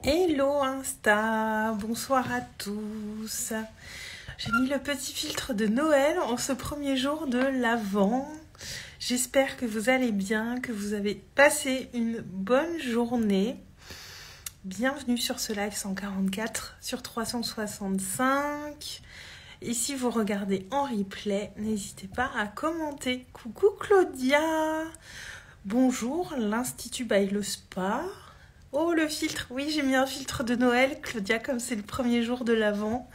Hello Insta, bonsoir à tous. J'ai mis le petit filtre de Noël en ce premier jour de l'Avent. J'espère que vous allez bien, que vous avez passé une bonne journée. Bienvenue sur ce live 144 sur 365. Et si vous regardez en replay, n'hésitez pas à commenter. Coucou Claudia. Bonjour, l'Institut by le Spa. Oh, le filtre. Oui, j'ai mis un filtre de Noël, Claudia, comme c'est le premier jour de l'Avent.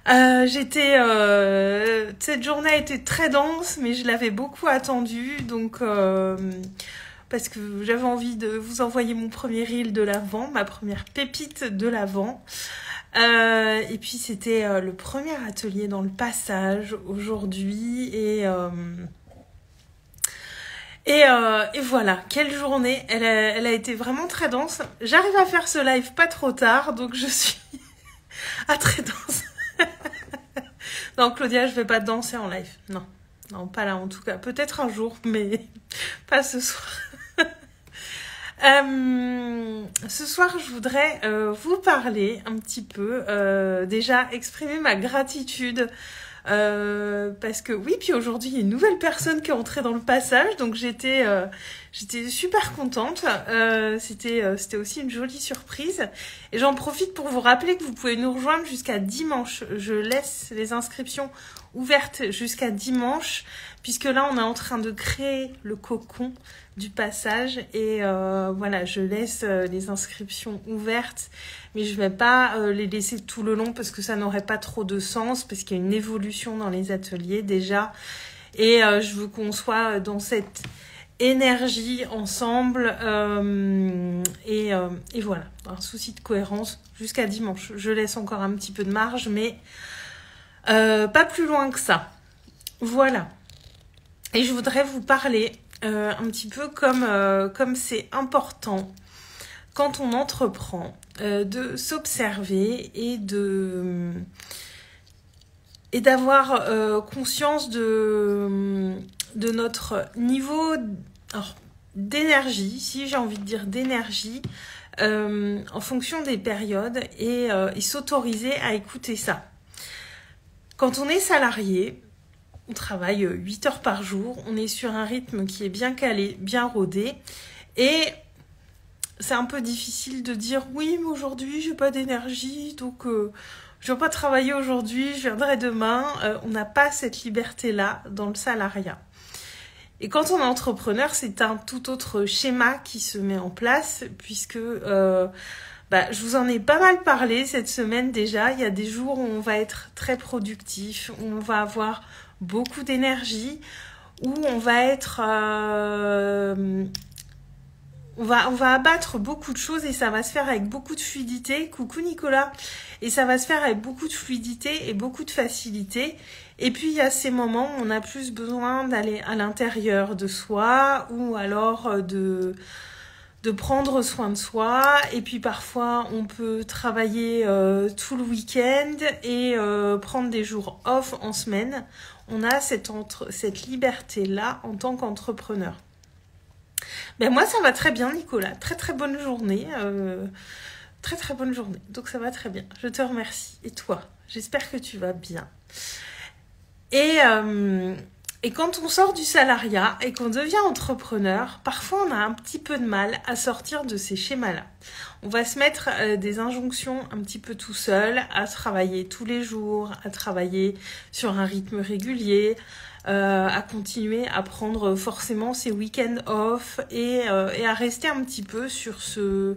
Cette journée a été très dense, mais je l'avais beaucoup attendue, donc parce que j'avais envie de vous envoyer mon premier reel de l'Avent, ma première pépite de l'Avent. Et puis c'était le premier atelier dans le passage aujourd'hui, et voilà, quelle journée, elle a été vraiment très dense. J'arrive à faire ce live pas trop tard, donc je suis à très dense. Non, Claudia, je vais pas danser en live. Non, pas là en tout cas. Peut-être un jour, mais pas ce soir. Ce soir, je voudrais vous parler un petit peu, déjà exprimer ma gratitude. Parce que oui, puis aujourd'hui il y a une nouvelle personne qui est entrée dans le passage, donc j'étais super contente. C'était aussi une jolie surprise, et j'en profite pour vous rappeler que vous pouvez nous rejoindre jusqu'à dimanche. Je laisse les inscriptions ouvertes jusqu'à dimanche, puisque là on est en train de créer le cocon du passage, et voilà, je laisse les inscriptions ouvertes, mais je vais pas les laisser tout le long parce que ça n'aurait pas trop de sens, parce qu'il y a une évolution dans les ateliers déjà, et je veux qu'on soit dans cette énergie ensemble, et voilà, un souci de cohérence jusqu'à dimanche. Je laisse encore un petit peu de marge, mais pas plus loin que ça. Voilà. Et je voudrais vous parler un petit peu comme c'est important quand on entreprend, de s'observer et d'avoir conscience de notre niveau d'énergie, si j'ai envie de dire d'énergie, en fonction des périodes, et s'autoriser à écouter ça. Quand on est salarié, on travaille 8 heures par jour, on est sur un rythme qui est bien calé, bien rodé, et c'est un peu difficile de dire « Oui, mais aujourd'hui, j'ai pas d'énergie, donc je vais pas travailler aujourd'hui, je viendrai demain. » On n'a pas cette liberté-là dans le salariat. Et quand on est entrepreneur, c'est un tout autre schéma qui se met en place, puisque je vous en ai pas mal parlé cette semaine déjà. Il y a des jours où on va être très productif, où on va avoir beaucoup d'énergie, où on va être... On va abattre beaucoup de choses, et ça va se faire avec beaucoup de fluidité. Coucou Nicolas. Et ça va se faire avec beaucoup de fluidité et beaucoup de facilité. Et puis il y a ces moments où on a plus besoin d'aller à l'intérieur de soi, ou alors de prendre soin de soi. Et puis parfois on peut travailler tout le week-end et prendre des jours off en semaine. On a cette liberté-là en tant qu'entrepreneur. Ben moi ça va très bien Nicolas, très très bonne journée, très très bonne journée, donc ça va très bien, je te remercie. Et toi, j'espère que tu vas bien. Et quand on sort du salariat et qu'on devient entrepreneur, parfois on a un petit peu de mal à sortir de ces schémas-là. On va se mettre des injonctions un petit peu tout seul, à travailler tous les jours, à travailler sur un rythme régulier, à continuer à prendre forcément ses week-ends off, et à rester un petit peu sur ce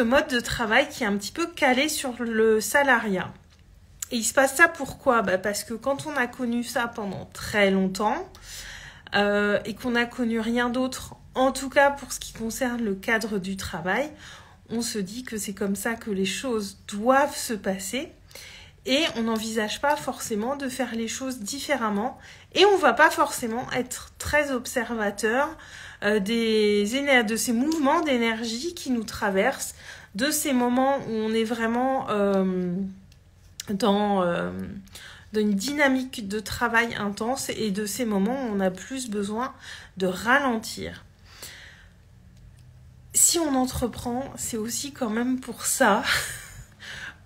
mode de travail qui est un petit peu calé sur le salariat. Et il se passe ça pourquoi ? Parce que quand on a connu ça pendant très longtemps, et qu'on n'a connu rien d'autre, en tout cas pour ce qui concerne le cadre du travail, on se dit que c'est comme ça que les choses doivent se passer, et on n'envisage pas forcément de faire les choses différemment, et on ne va pas forcément être très observateur de ces mouvements d'énergie qui nous traversent, de ces moments où on est vraiment dans une dynamique de travail intense, et de ces moments où on a plus besoin de ralentir. si on entreprend, c'est aussi quand même pour ça,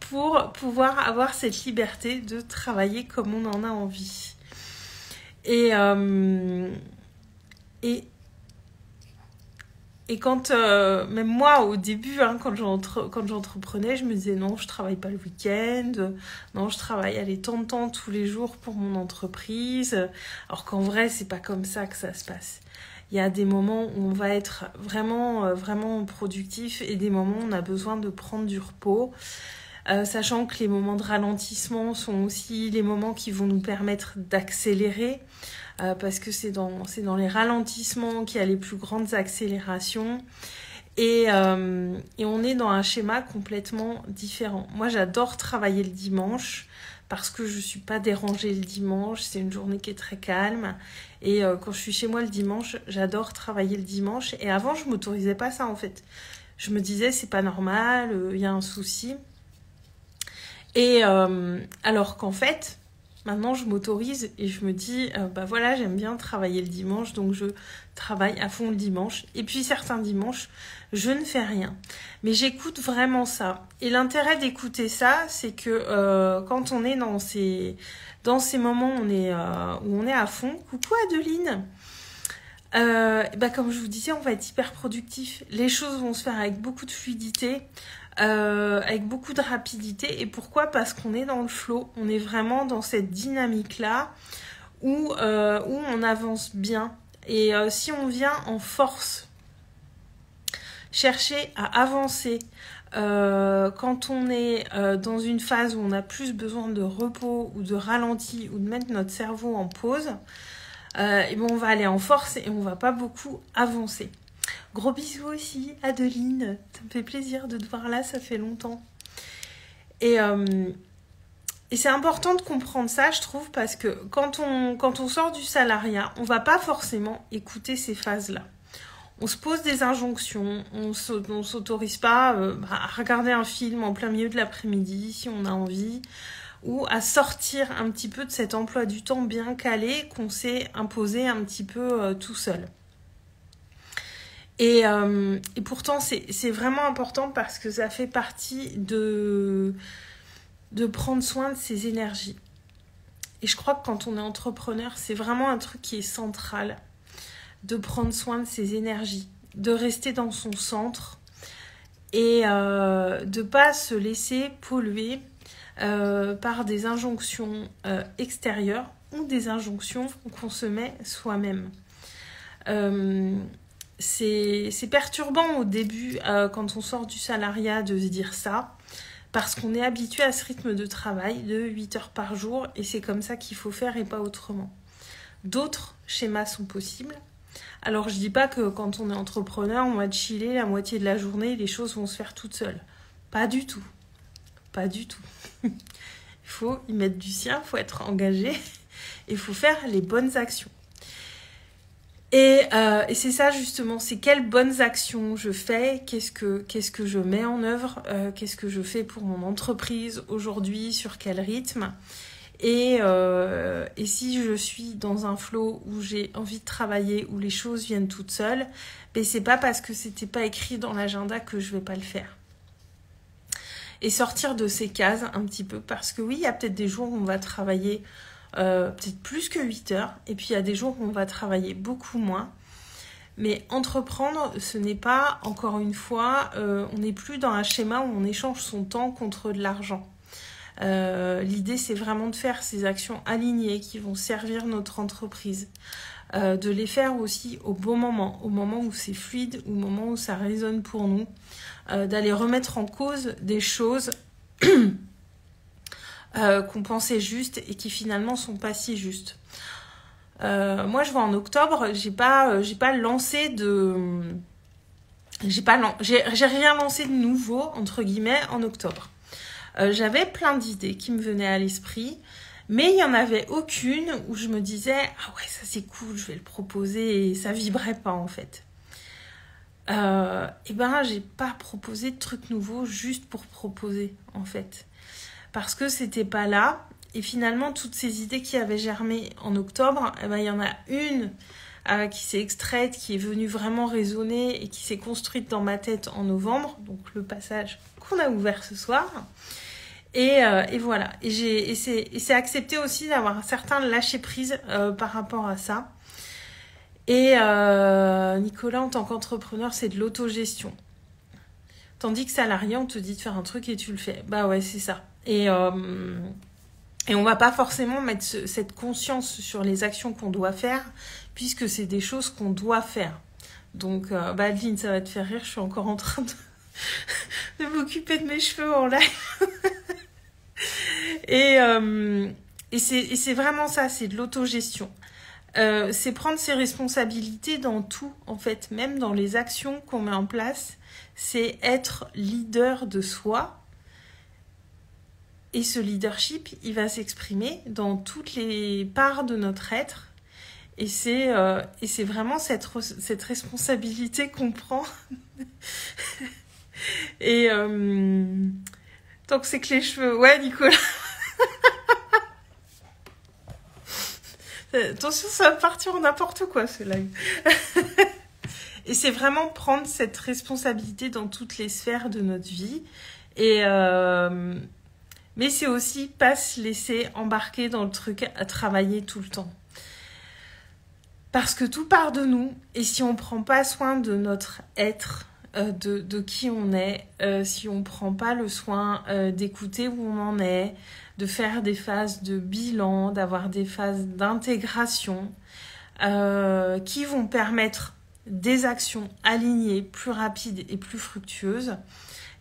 pour pouvoir avoir cette liberté de travailler comme on en a envie. Et quand, même moi, au début, hein, quand j'entreprenais, je me disais non, je travaille pas le week-end, non, je travaille allez, tant de temps tous les jours pour mon entreprise. Alors qu'en vrai, c'est pas comme ça que ça se passe. Il y a des moments où on va être vraiment, vraiment productif et des moments où on a besoin de prendre du repos. Sachant que les moments de ralentissement sont aussi les moments qui vont nous permettre d'accélérer. Parce que c'est dans les ralentissements qu'il y a les plus grandes accélérations et on est dans un schéma complètement différent. Moi, j'adore travailler le dimanche parce que je suis pas dérangée le dimanche, c'est une journée qui est très calme et quand je suis chez moi le dimanche, j'adore travailler le dimanche et avant, je m'autorisais pas ça en fait. Je me disais, c'est pas normal, y a un souci. Et alors qu'en fait, maintenant, je m'autorise et je me dis, bah voilà, j'aime bien travailler le dimanche, donc je travaille à fond le dimanche. Et puis certains dimanches, je ne fais rien. Mais j'écoute vraiment ça. Et l'intérêt d'écouter ça, c'est que quand on est dans ces moments où on est à fond, coucou Adeline, bah comme je vous disais, on va être hyper productif. Les choses vont se faire avec beaucoup de fluidité. Avec beaucoup de rapidité. Et pourquoi? Parce qu'on est dans le flow, on est vraiment dans cette dynamique-là où on avance bien. Et si on vient en force chercher à avancer quand on est dans une phase où on a plus besoin de repos ou de ralenti ou de mettre notre cerveau en pause, et ben on va aller en force et on va pas beaucoup avancer. Gros bisous aussi, Adeline. Ça me fait plaisir de te voir là, ça fait longtemps. Et c'est important de comprendre ça, je trouve, parce que quand on sort du salariat, on va pas forcément écouter ces phases-là. On se pose des injonctions, on s'autorise pas à regarder un film en plein milieu de l'après-midi si on a envie, ou à sortir un petit peu de cet emploi du temps bien calé qu'on s'est imposé un petit peu tout seul. Et pourtant, c'est vraiment important parce que ça fait partie de prendre soin de ses énergies. Et je crois que quand on est entrepreneur, c'est vraiment un truc qui est central, de prendre soin de ses énergies, de rester dans son centre et de ne pas se laisser polluer par des injonctions extérieures ou des injonctions qu'on se met soi-même. C'est perturbant au début quand on sort du salariat de se dire ça parce qu'on est habitué à ce rythme de travail de 8 heures par jour et c'est comme ça qu'il faut faire et pas autrement. D'autres schémas sont possibles. Alors je dis pas que quand on est entrepreneur on va chiller la moitié de la journée et les choses vont se faire toutes seules. Pas du tout. Pas du tout. Il faut y mettre du sien, il faut être engagé et il faut faire les bonnes actions. Et c'est ça justement, c'est quelles bonnes actions je fais, qu'est-ce que je mets en œuvre, qu'est-ce que je fais pour mon entreprise aujourd'hui, sur quel rythme. Et si je suis dans un flow où j'ai envie de travailler, où les choses viennent toutes seules, ben c'est pas parce que c'était pas écrit dans l'agenda que je vais pas le faire. Et sortir de ces cases un petit peu, parce que oui, il y a peut-être des jours où on va travailler peut-être plus que 8 heures, et puis il y a des jours où on va travailler beaucoup moins. Mais entreprendre, ce n'est pas, encore une fois, on n'est plus dans un schéma où on échange son temps contre de l'argent. L'idée, c'est vraiment de faire ces actions alignées qui vont servir notre entreprise. De les faire aussi au moment où c'est fluide, au moment où ça résonne pour nous. D'aller remettre en cause des choses qu'on pensait justes et qui finalement sont pas si justes. Moi, je vois en octobre, j'ai rien lancé de nouveau entre guillemets en octobre. J'avais plein d'idées qui me venaient à l'esprit, mais il y en avait aucune où je me disais ah ouais ça c'est cool, je vais le proposer et ça vibrait pas en fait. Et ben j'ai pas proposé de trucs nouveaux juste pour proposer en fait. Parce que c'était pas là. Et finalement, toutes ces idées qui avaient germé en octobre, eh ben, il y en a une qui s'est extraite, qui est venue vraiment résonner et qui s'est construite dans ma tête en novembre. Donc le passage qu'on a ouvert ce soir. Et voilà. Et c'est accepté aussi d'avoir un certain lâcher-prise par rapport à ça. Et Nicolas, en tant qu'entrepreneur, c'est de l'autogestion. Tandis que salarié, on te dit de faire un truc et tu le fais. Bah ouais, c'est ça. Et on va pas forcément mettre cette conscience sur les actions qu'on doit faire, puisque c'est des choses qu'on doit faire. Donc, Adeline, ça va te faire rire, je suis encore en train de m'occuper de mes cheveux en live. Et c'est vraiment ça, c'est de l'autogestion. C'est prendre ses responsabilités dans tout, en fait, même dans les actions qu'on met en place. C'est être leader de soi. Et ce leadership, il va s'exprimer dans toutes les parts de notre être. Et c'est vraiment cette responsabilité qu'on prend. Et tant que c'est que les cheveux... Ouais, Nicolas. Attention, ça va partir en n'importe quoi, ce live. Et c'est vraiment prendre cette responsabilité dans toutes les sphères de notre vie. Et... mais c'est aussi pas se laisser embarquer dans le truc à travailler tout le temps. Parce que tout part de nous. Et si on prend pas soin de notre être, de qui on est, si on prend pas le soin d'écouter où on en est, de faire des phases de bilan, d'avoir des phases d'intégration, qui vont permettre des actions alignées, plus rapides et plus fructueuses,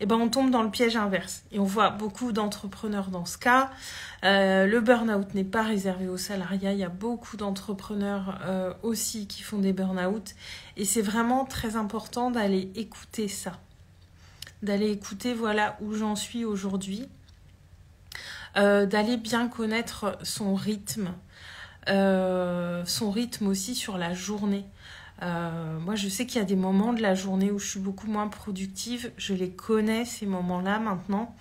eh ben on tombe dans le piège inverse. Et on voit beaucoup d'entrepreneurs dans ce cas. Le burn-out n'est pas réservé aux salariés. Il y a beaucoup d'entrepreneurs aussi qui font des burn-out. Et c'est vraiment très important d'aller écouter ça. D'aller écouter, voilà où j'en suis aujourd'hui. D'aller bien connaître son rythme aussi sur la journée. Moi, je sais qu'il y a des moments de la journée où je suis beaucoup moins productive. Je les connais, ces moments-là, maintenant.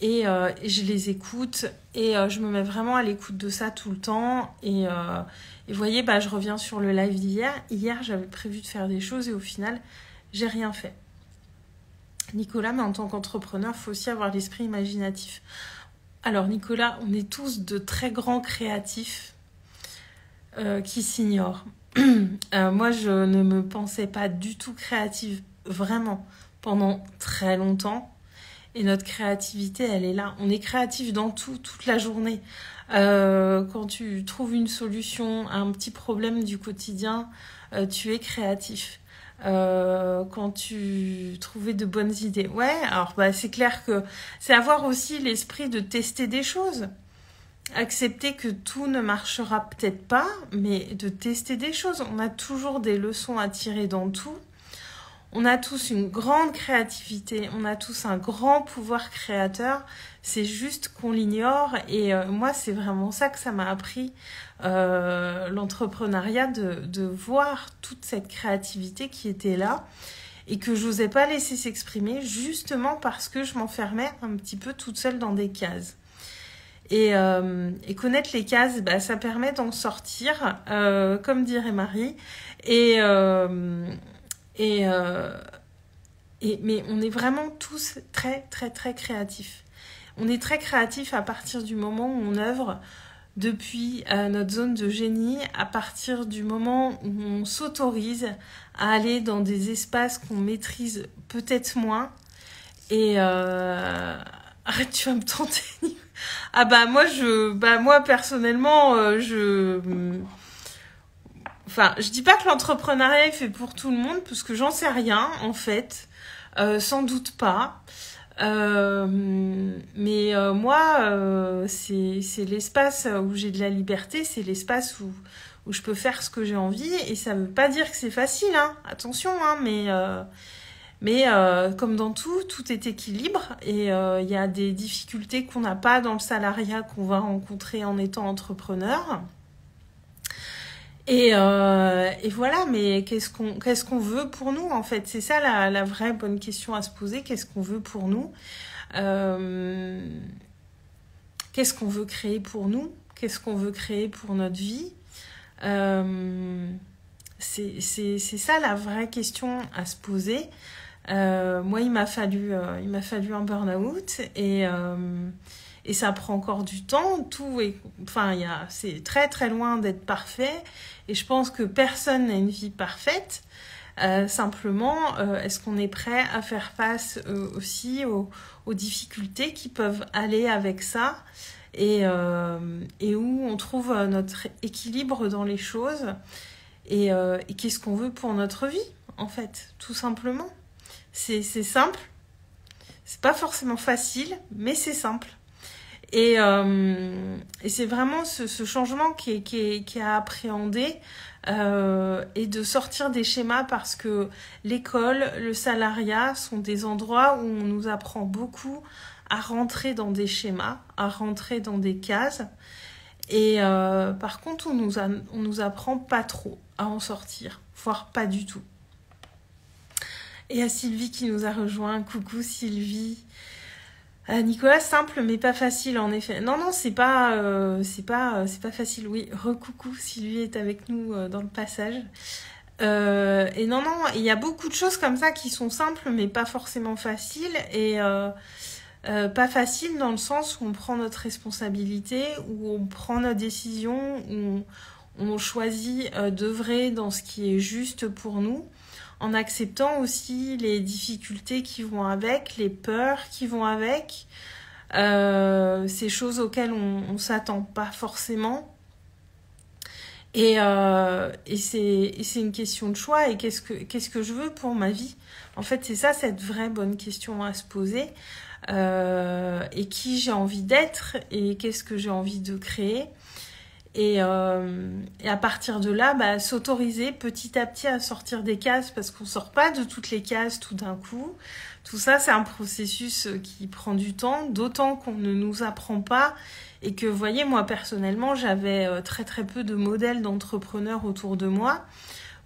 Et je les écoute. Et je me mets vraiment à l'écoute de ça tout le temps. Et vous voyez, je reviens sur le live d'hier. Hier, j'avais prévu de faire des choses et au final, j'ai rien fait. Nicolas, mais en tant qu'entrepreneur, il faut aussi avoir l'esprit imaginatif. Alors, Nicolas, on est tous de très grands créatifs qui s'ignorent. Moi, je ne me pensais pas du tout créative, vraiment, pendant très longtemps. Et notre créativité, elle est là. On est créatif dans tout, toute la journée. Quand tu trouves une solution à un petit problème du quotidien, tu es créatif. Quand tu trouvais de bonnes idées. Ouais, alors c'est clair que c'est avoir aussi l'esprit de tester des choses. Accepter que tout ne marchera peut-être pas, mais de tester des choses. On a toujours des leçons à tirer dans tout. On a tous une grande créativité, on a tous un grand pouvoir créateur. C'est juste qu'on l'ignore. Et moi, c'est vraiment ça que ça m'a appris, l'entrepreneuriat, de voir toute cette créativité qui était là et que j'osais pas laisser s'exprimer justement parce que je m'enfermais un petit peu toute seule dans des cases. Et connaître les cases, ça permet d'en sortir, comme dirait Marie. Mais on est vraiment tous très, très, très créatifs. On est très créatifs à partir du moment où on œuvre depuis notre zone de génie, à partir du moment où on s'autorise à aller dans des espaces qu'on maîtrise peut-être moins. Et arrête, tu vas me tenter. Ah moi personnellement, enfin, je dis pas que l'entrepreneuriat est fait pour tout le monde, parce que j'en sais rien, en fait. Sans doute pas. Mais moi, c'est l'espace où j'ai de la liberté, c'est l'espace où je peux faire ce que j'ai envie. Et ça veut pas dire que c'est facile, hein. Attention, hein, mais comme dans tout est équilibre. Et il y a des difficultés qu'on n'a pas dans le salariat qu'on va rencontrer en étant entrepreneur. Et voilà, mais qu'est-ce qu'on veut pour nous, en fait? C'est ça la vraie bonne question à se poser. Qu'est-ce qu'on veut pour nous? Qu'est-ce qu'on veut créer pour nous? Qu'est-ce qu'on veut créer pour notre vie? C'est ça la vraie question à se poser. Moi, il m'a fallu un burn-out et ça prend encore du temps. C'est très très loin d'être parfait et je pense que personne n'a une vie parfaite. Simplement, est-ce qu'on est prêt à faire face aussi aux difficultés qui peuvent aller avec ça et où on trouve notre équilibre dans les choses et qu'est-ce qu'on veut pour notre vie, en fait, tout simplement. C'est simple, c'est pas forcément facile, mais c'est simple. Et c'est vraiment ce changement qui est à appréhender et de sortir des schémas parce que l'école, le salariat sont des endroits où on nous apprend beaucoup à rentrer dans des schémas, à rentrer dans des cases. Et par contre, on nous apprend pas trop à en sortir, voire pas du tout. Et à Sylvie qui nous a rejoint. Coucou Sylvie. Nicolas, simple mais pas facile en effet. Non, c'est pas facile. Oui, recoucou, Sylvie est avec nous dans le passage. Et non, il y a beaucoup de choses comme ça qui sont simples mais pas forcément faciles. Et pas facile dans le sens où on prend notre responsabilité, où on prend notre décision, où on choisit d'œuvrer dans ce qui est juste pour nous, en acceptant aussi les difficultés qui vont avec, les peurs qui vont avec, ces choses auxquelles on s'attend pas forcément. Et c'est une question de choix. Et qu'est-ce que je veux pour ma vie? En fait, c'est ça, cette vraie bonne question à se poser. Et qui j'ai envie d'être et qu'est-ce que j'ai envie de créer. Et à partir de là, s'autoriser petit à petit à sortir des cases parce qu'on sort pas de toutes les cases tout d'un coup. Tout ça, c'est un processus qui prend du temps, d'autant qu'on ne nous apprend pas et que, vous voyez, moi personnellement, j'avais très très peu de modèles d'entrepreneurs autour de moi.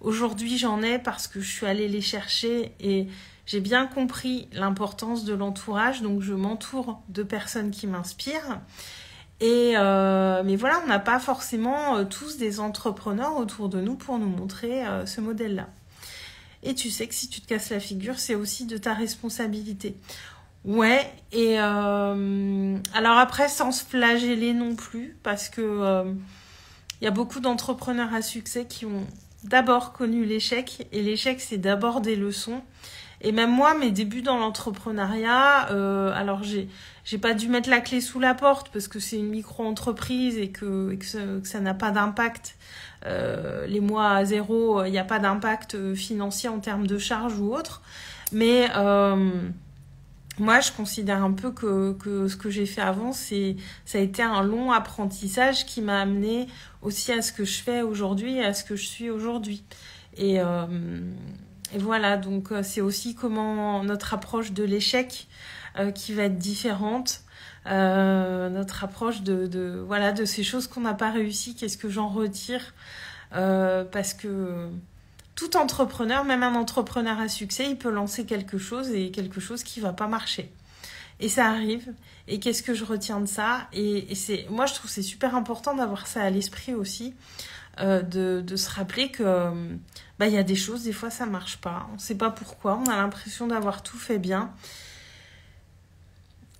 Aujourd'hui, j'en ai parce que je suis allée les chercher et j'ai bien compris l'importance de l'entourage, donc je m'entoure de personnes qui m'inspirent. Mais voilà, on n'a pas forcément tous des entrepreneurs autour de nous pour nous montrer ce modèle-là. Et tu sais que si tu te casses la figure, c'est aussi de ta responsabilité. Ouais, et alors après, sans se flageller non plus, parce que y a beaucoup d'entrepreneurs à succès qui ont d'abord connu l'échec, et l'échec, c'est d'abord des leçons. Et même moi, mes débuts dans l'entrepreneuriat, alors j'ai pas dû mettre la clé sous la porte parce que c'est une micro-entreprise et que ça n'a pas d'impact. Les mois à zéro, il n'y a pas d'impact financier en termes de charges ou autre. Mais moi, je considère un peu que ce que j'ai fait avant, ça a été un long apprentissage qui m'a amené aussi à ce que je fais aujourd'hui et à ce que je suis aujourd'hui. Et voilà, donc c'est aussi comment notre approche de l'échec qui va être différente, notre approche de ces choses qu'on n'a pas réussi, qu'est-ce que j'en retire, parce que tout entrepreneur, même un entrepreneur à succès, il peut lancer quelque chose et quelque chose qui va pas marcher. Et ça arrive. Et qu'est-ce que je retiens de ça? Et moi, je trouve que c'est super important d'avoir ça à l'esprit aussi, de se rappeler que il y a des choses, des fois ça marche pas, on sait pas pourquoi, on a l'impression d'avoir tout fait bien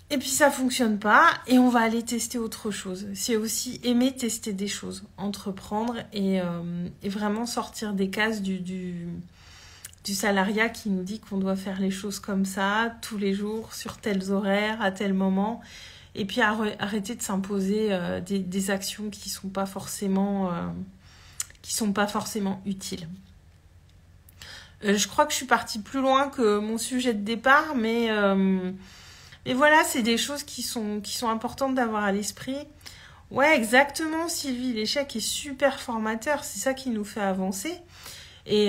et puis ça fonctionne pas et on va aller tester autre chose. C'est aussi aimer tester des choses, entreprendre et vraiment sortir des cases du salariat qui nous dit qu'on doit faire les choses comme ça tous les jours, sur tels horaires, à tel moment, et puis arrêter de s'imposer des actions qui sont pas forcément utiles. Je crois que je suis partie plus loin que mon sujet de départ, mais voilà, c'est des choses qui sont importantes d'avoir à l'esprit. Ouais, exactement, Sylvie, l'échec est super formateur, c'est ça qui nous fait avancer. Et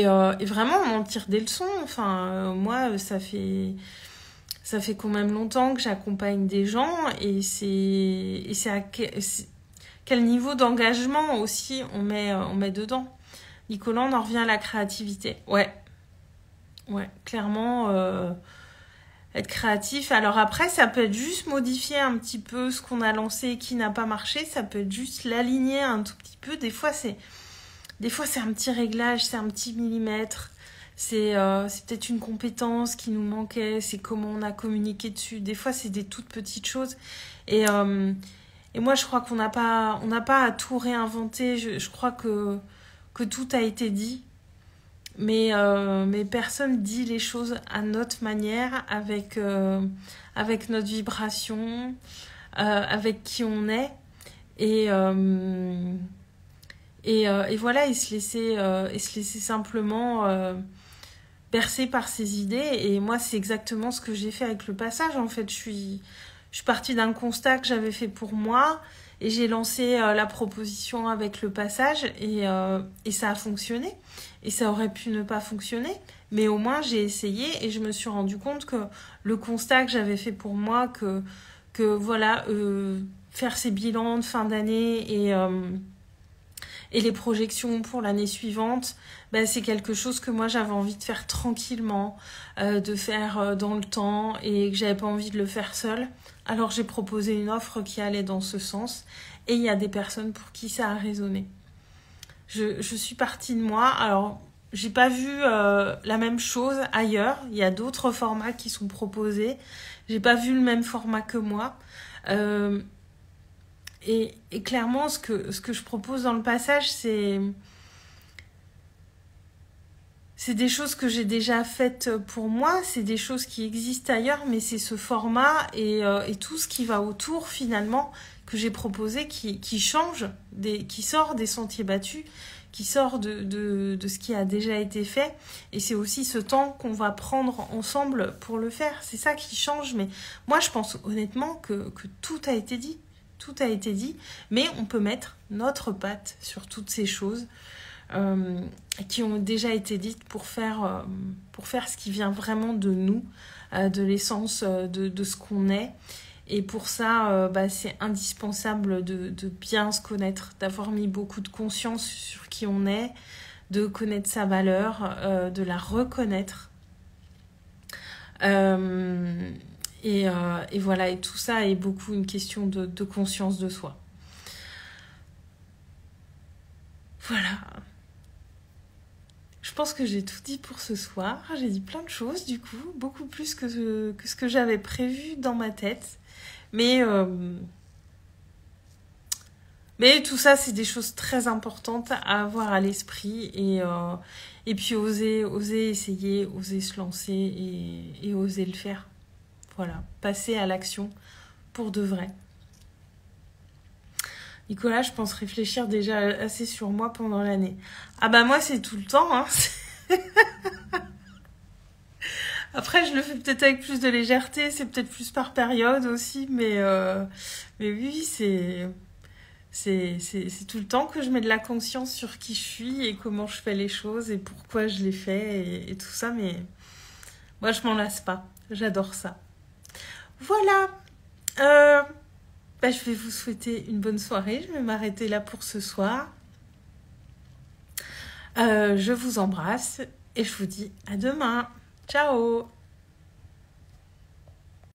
vraiment, on en tire des leçons. Enfin, moi, ça fait quand même longtemps que j'accompagne des gens et c'est à quel niveau d'engagement aussi on met dedans. Nicolas, on en revient à la créativité. Ouais, clairement, être créatif. Alors après, ça peut être juste modifier un petit peu ce qu'on a lancé et qui n'a pas marché. Ça peut être juste l'aligner un tout petit peu. Des fois, c'est un petit réglage, c'est un petit millimètre. C'est peut-être une compétence qui nous manquait. C'est comment on a communiqué dessus. Des fois, c'est des toutes petites choses. Et moi, je crois qu'on n'a pas à tout réinventer. Je crois que tout a été dit. Mais personne dit les choses à notre manière, avec notre vibration, avec qui on est. Et voilà, et se laisser simplement bercer par ses idées. Et moi, c'est exactement ce que j'ai fait avec le passage. En fait, je suis partie d'un constat que j'avais fait pour moi. Et j'ai lancé la proposition avec le passage et ça a fonctionné. Et ça aurait pu ne pas fonctionner. Mais au moins, j'ai essayé et je me suis rendu compte que le constat que j'avais fait pour moi, que voilà, faire ces bilans de fin d'année et les projections pour l'année suivante, ben, c'est quelque chose que moi, j'avais envie de faire tranquillement, de faire dans le temps et que j'avais pas envie de le faire seule. Alors j'ai proposé une offre qui allait dans ce sens et il y a des personnes pour qui ça a résonné. Je suis partie de moi. Alors j'ai pas vu la même chose ailleurs. Il y a d'autres formats qui sont proposés. J'ai pas vu le même format que moi. Et clairement, ce que je propose dans le passage, c'est des choses que j'ai déjà faites pour moi, c'est des choses qui existent ailleurs, mais c'est ce format et tout ce qui va autour finalement que j'ai proposé qui change, qui sort des sentiers battus, qui sort de ce qui a déjà été fait. Et c'est aussi ce temps qu'on va prendre ensemble pour le faire. C'est ça qui change. Mais moi, je pense honnêtement que tout a été dit. Tout a été dit, mais on peut mettre notre patte sur toutes ces choses qui ont déjà été dites pour faire ce qui vient vraiment de nous, de l'essence de ce qu'on est. Et pour ça, c'est indispensable de bien se connaître, d'avoir mis beaucoup de conscience sur qui on est, de connaître sa valeur, de la reconnaître. Et voilà, et tout ça est beaucoup une question de conscience de soi. Voilà. Je pense que j'ai tout dit pour ce soir. J'ai dit plein de choses, du coup, beaucoup plus que ce que j'avais prévu dans ma tête. Mais tout ça, c'est des choses très importantes à avoir à l'esprit et puis oser essayer, oser se lancer et oser le faire. Voilà, passer à l'action pour de vrai. Nicolas, je pense réfléchir déjà assez sur moi pendant l'année. Ah bah moi, c'est tout le temps. Hein. Après, je le fais peut-être avec plus de légèreté, c'est peut-être plus par période aussi, mais oui, c'est tout le temps que je mets de la conscience sur qui je suis et comment je fais les choses et pourquoi je les fais et tout ça, mais moi, je m'en lasse pas. J'adore ça. Voilà. Je vais vous souhaiter une bonne soirée. Je vais m'arrêter là pour ce soir. Je vous embrasse et je vous dis à demain. Ciao!